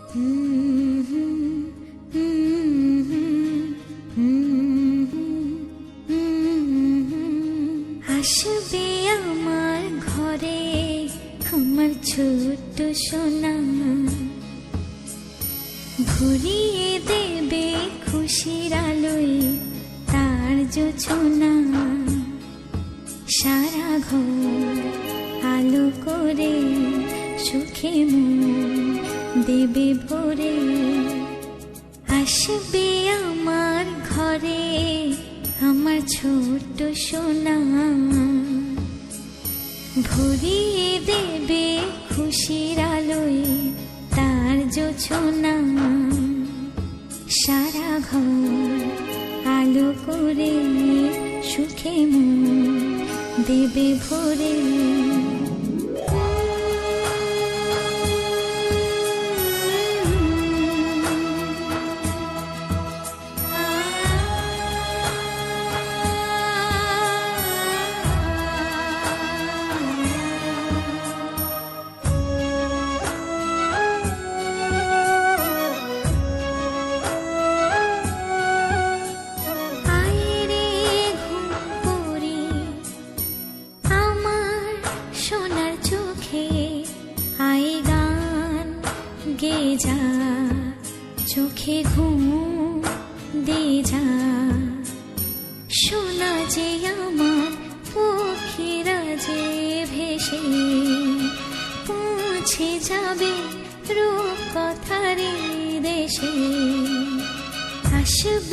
আসবে আমার ঘরে আমার ছোট্ট সোনা, ভরিয়ে দেবে খুশির আলোয় তার জোছনা। সারা ঘর আলো করে সুখে মন দেবে ভরে। আসবে আমার ঘরে আমার ছোট্ট সোনা, ভরিয়ে দেবে খুশির আলোয় তার জোছনা। সারা ঘর আলো করে সুখে মন দেবে ভরে। গে যা চোখে ঘুম দে যা, শোনা যে আমার পক্ষীরা যে ভেসে পৌঁছে যাবে রূপ কথার দেশে। আসবে